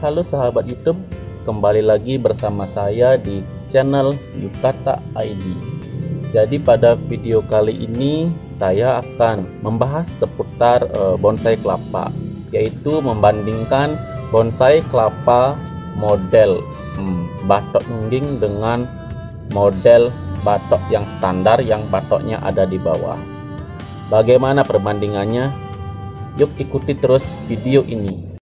Halo sahabat YouTube, kembali lagi bersama saya di channel Yukata ID. Jadi pada video kali ini saya akan membahas seputar bonsai kelapa, yaitu membandingkan bonsai kelapa model batok nungging dengan model batok yang standar yang batoknya ada di bawah. Bagaimana perbandingannya? Yuk ikuti terus video ini.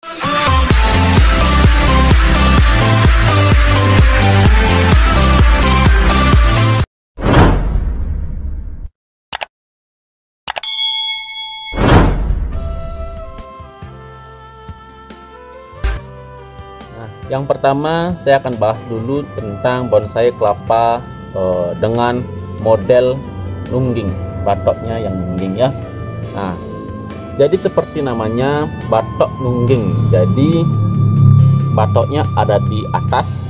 Yang pertama saya akan bahas dulu tentang bonsai kelapa dengan model nungging, batoknya yang nungging ya. Nah, jadi seperti namanya batok nungging. Jadi batoknya ada di atas.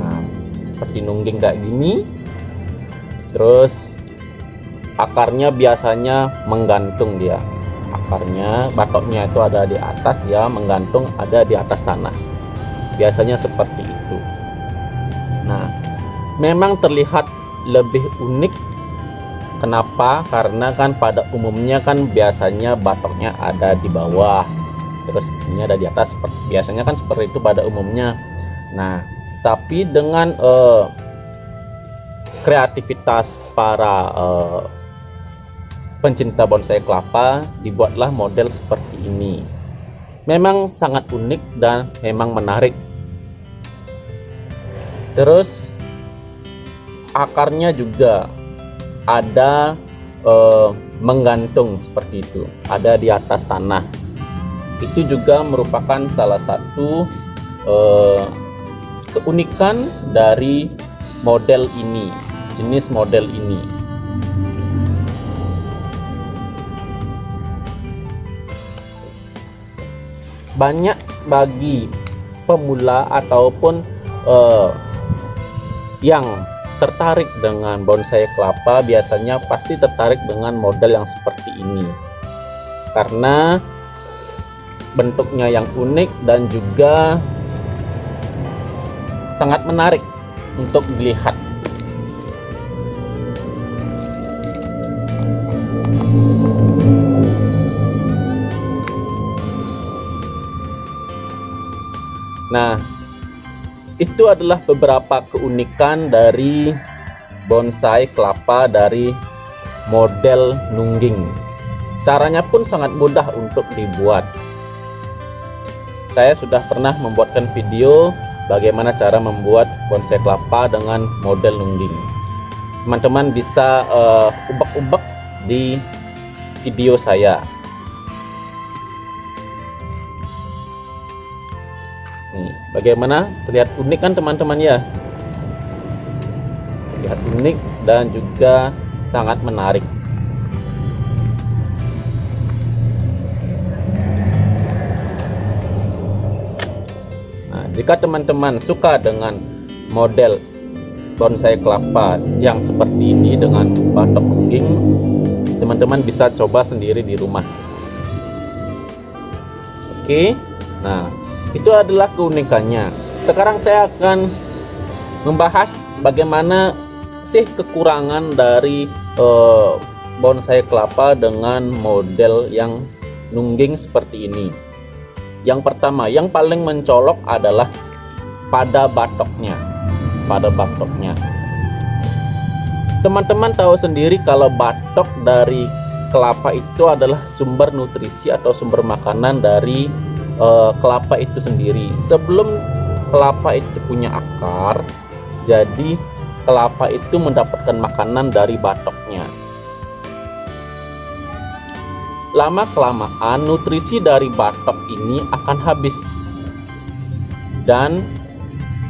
Nah, seperti nungging kayak gini. Terus akarnya biasanya menggantung dia. Akarnya, batoknya itu ada di atas, dia menggantung ada di atas tanah. Biasanya seperti itu. Nah, memang terlihat lebih unik. Kenapa? Karena kan pada umumnya kan biasanya batoknya ada di bawah, terus ini ada di atas. Biasanya kan seperti itu pada umumnya. Nah, tapi dengan kreativitas para pencinta bonsai kelapa, dibuatlah model seperti ini. Memang sangat unik dan memang menarik. Terus akarnya juga ada menggantung seperti itu, ada di atas tanah. Itu juga merupakan salah satu keunikan dari model ini, jenis model ini. Banyak bagi pemula ataupun yang tertarik dengan bonsai kelapa biasanya pasti tertarik dengan model yang seperti ini karena bentuknya yang unik dan juga sangat menarik untuk dilihat. Nah, itu adalah beberapa keunikan dari bonsai kelapa dari model nungging. Caranya pun sangat mudah untuk dibuat. Saya sudah pernah membuatkan video bagaimana cara membuat bonsai kelapa dengan model nungging. Teman-teman bisa ubek-ubek di video saya. Bagaimana? Terlihat unik kan teman-teman ya? Terlihat unik dan juga sangat menarik. Nah, jika teman-teman suka dengan model bonsai kelapa yang seperti ini dengan batok nungging, teman-teman bisa coba sendiri di rumah. Oke, nah itu adalah keunikannya. Sekarang saya akan membahas bagaimana sih kekurangan dari bonsai kelapa dengan model yang nungging seperti ini. Yang pertama, yang paling mencolok adalah pada batoknya. Pada batoknya. Teman-teman tahu sendiri kalau batok dari kelapa itu adalah sumber nutrisi atau sumber makanan dari kelapa itu sendiri. Sebelum kelapa itu punya akar, jadi kelapa itu mendapatkan makanan dari batoknya. Lama kelamaan nutrisi dari batok ini akan habis dan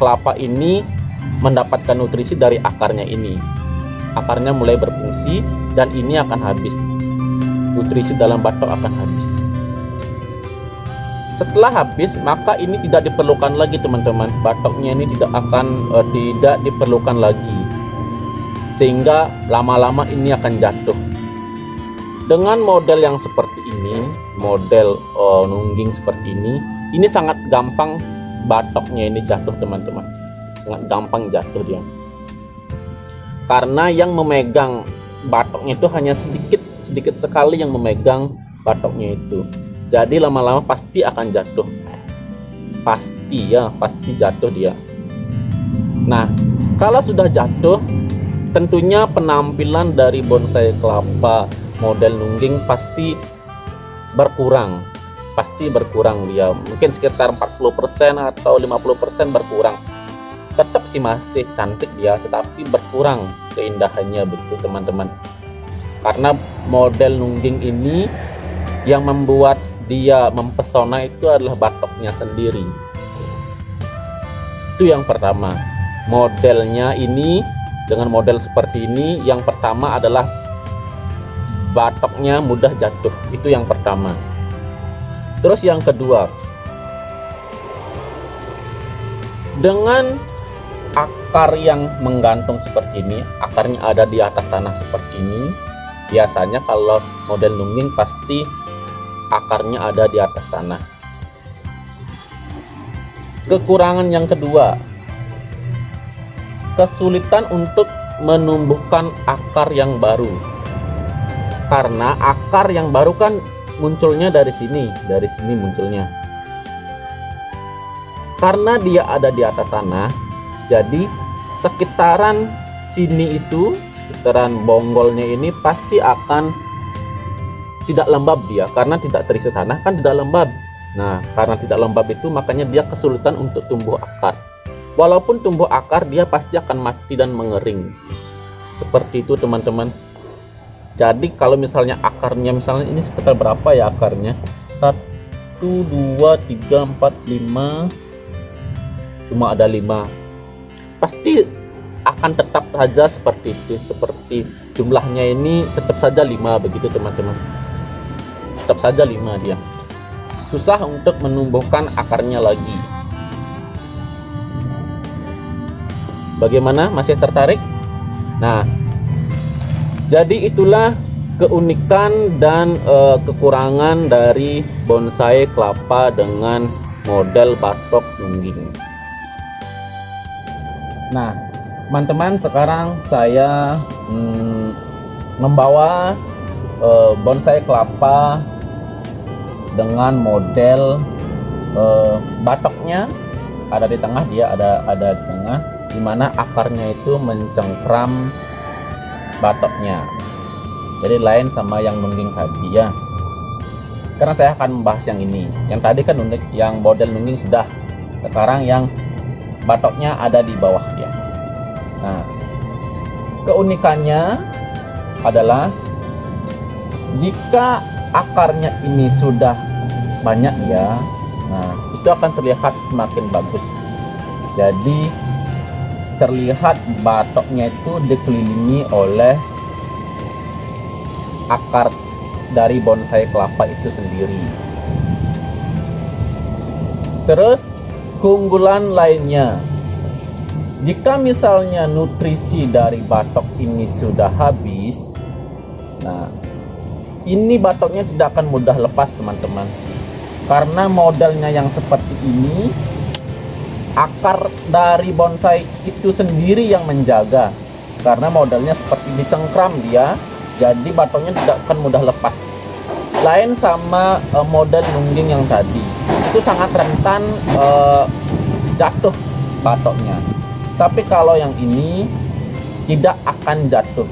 kelapa ini mendapatkan nutrisi dari akarnya ini. Akarnya mulai berfungsi dan ini akan habis. Nutrisi dalam batok akan habis. Setelah habis, maka ini tidak diperlukan lagi teman-teman. Batoknya ini tidak diperlukan lagi, sehingga lama-lama ini akan jatuh. Dengan model yang seperti ini, model nungging seperti ini sangat gampang batoknya ini jatuh teman-teman, sangat gampang jatuh dia, karena yang memegang batoknya itu hanya sedikit sekali yang memegang batoknya itu. Jadi lama-lama pasti akan jatuh, pasti jatuh dia. Nah, kalau sudah jatuh, tentunya penampilan dari bonsai kelapa model nungging pasti berkurang dia, mungkin sekitar 40% atau 50% berkurang. Tetap sih masih cantik dia, tetapi berkurang keindahannya begitu teman-teman. Karena model nungging ini yang membuat dia mempesona itu adalah batoknya sendiri. Itu yang pertama. Modelnya ini dengan model seperti ini, yang pertama adalah batoknya mudah jatuh, itu yang pertama. Terus yang kedua, dengan akar yang menggantung seperti ini, akarnya ada di atas tanah seperti ini, biasanya kalau model nungging pasti akarnya ada di atas tanah. Kekurangan yang kedua, kesulitan untuk menumbuhkan akar yang baru, karena akar yang baru kan munculnya dari sini munculnya. Karena dia ada di atas tanah, jadi sekitaran sini itu, sekitaran bonggolnya ini pasti akan tidak lembab dia, karena tidak terisi tanah kan tidak lembab. Nah, karena tidak lembab itu makanya dia kesulitan untuk tumbuh akar. Walaupun tumbuh akar, dia pasti akan mati dan mengering. Seperti itu teman-teman. Jadi kalau misalnya akarnya, misalnya ini sekitar berapa ya akarnya, 1, 2, 3, 4, 5, cuma ada 5, pasti akan tetap saja seperti itu, seperti jumlahnya ini tetap saja 5 begitu teman-teman, tetap saja 5 dia, susah untuk menumbuhkan akarnya lagi. Bagaimana, masih tertarik? Nah, jadi itulah keunikan dan kekurangan dari bonsai kelapa dengan model batok nungging. Nah, teman-teman, sekarang saya membawa bonsai kelapa dengan model batoknya ada di tengah, dia ada di tengah, dimana akarnya itu mencengkram batoknya. Jadi lain sama yang nungging tadi ya. Karena saya akan membahas yang ini. Yang tadi kan unik, yang model nungging sudah. Sekarang yang batoknya ada di bawah dia. Nah, keunikannya adalah jika akarnya ini sudah banyak ya, nah itu akan terlihat semakin bagus. Jadi terlihat batoknya itu dikelilingi oleh akar dari bonsai kelapa itu sendiri. Terus keunggulan lainnya, jika misalnya nutrisi dari batok ini sudah habis, nah ini batoknya tidak akan mudah lepas teman-teman, karena modelnya yang seperti ini, akar dari bonsai itu sendiri yang menjaga, karena modelnya seperti dicengkram dia, jadi batoknya tidak akan mudah lepas. Lain sama model nungging yang tadi, itu sangat rentan jatuh batoknya. Tapi kalau yang ini tidak akan jatuh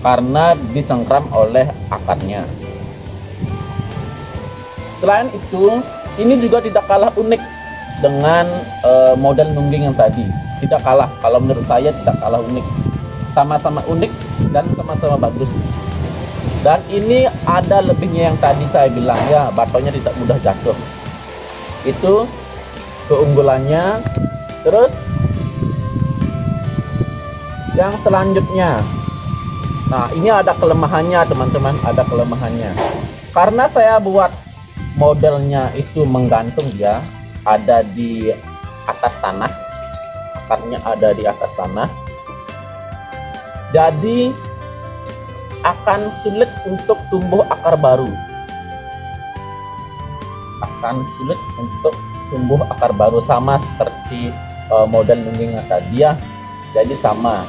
karena dicengkram oleh akarnya. Selain itu, ini juga tidak kalah unik dengan model nungging yang tadi. Tidak kalah, kalau menurut saya tidak kalah unik. Sama-sama unik dan sama-sama bagus. Dan ini ada lebihnya yang tadi saya bilang ya, batoknya tidak mudah jatuh. Itu keunggulannya. Terus yang selanjutnya, nah ini ada kelemahannya teman-teman, ada kelemahannya. Karena saya buat modelnya itu menggantung ya, ada di atas tanah, akarnya ada di atas tanah, jadi akan sulit untuk tumbuh akar baru, akan sulit untuk tumbuh akar baru, sama seperti model nungging tadi ya. Jadi sama.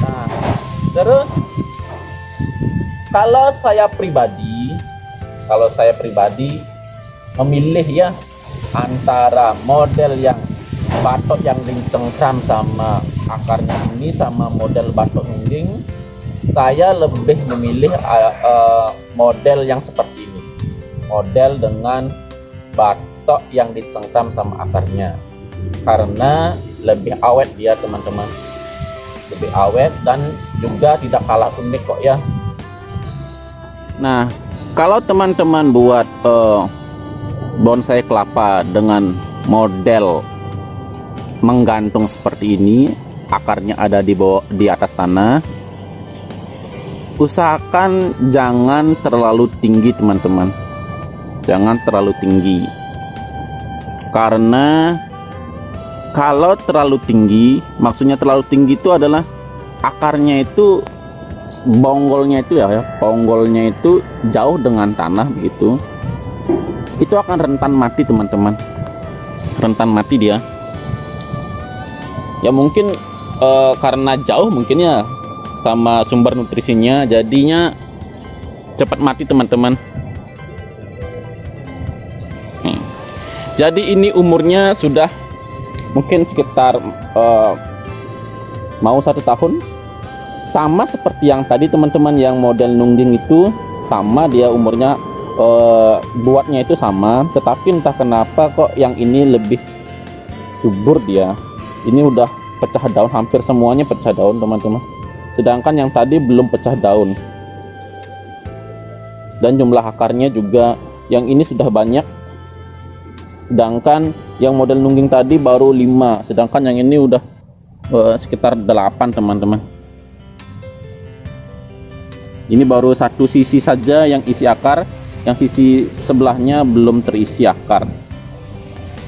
Nah, terus kalau saya pribadi memilih ya antara model yang batok yang dicengkram sama akarnya ini sama model batok nungging, saya lebih memilih model yang seperti ini, model dengan batok yang dicengkram sama akarnya, karena lebih awet dia teman-teman, lebih awet dan juga tidak kalah unik kok ya. Nah, kalau teman-teman buat bonsai kelapa dengan model menggantung seperti ini, akarnya ada di atas tanah, usahakan jangan terlalu tinggi teman-teman, jangan terlalu tinggi, karena kalau terlalu tinggi, maksudnya terlalu tinggi itu adalah akarnya itu, bonggolnya itu jauh dengan tanah begitu, itu akan rentan mati teman-teman, rentan mati dia ya. Mungkin karena jauh mungkin ya sama sumber nutrisinya, jadinya cepat mati teman-teman. Jadi ini umurnya sudah mungkin sekitar mau 1 tahun, sama seperti yang tadi teman-teman, yang model nungging itu sama dia umurnya, buatnya itu sama, tetapi entah kenapa kok yang ini lebih subur dia. Ini udah pecah daun, hampir semuanya pecah daun teman-teman, sedangkan yang tadi belum pecah daun. Dan jumlah akarnya juga yang ini sudah banyak, sedangkan yang model nungging tadi baru 5, sedangkan yang ini udah sekitar 8 teman-teman. Ini baru satu sisi saja yang isi akar, yang sisi sebelahnya belum terisi akar.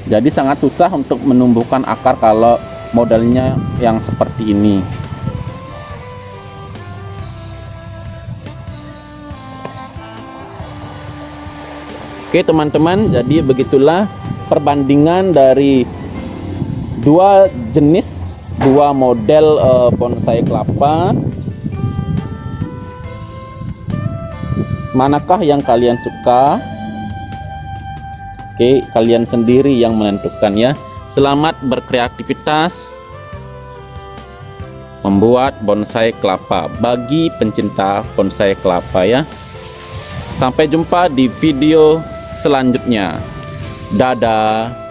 Jadi sangat susah untuk menumbuhkan akar kalau modelnya yang seperti ini. Oke teman-teman, jadi begitulah perbandingan dari dua model bonsai kelapa. Manakah yang kalian suka? Oke, kalian sendiri yang menentukan ya. Selamat berkreativitas membuat bonsai kelapa bagi pencinta bonsai kelapa ya. Sampai jumpa di video selanjutnya. Dadah.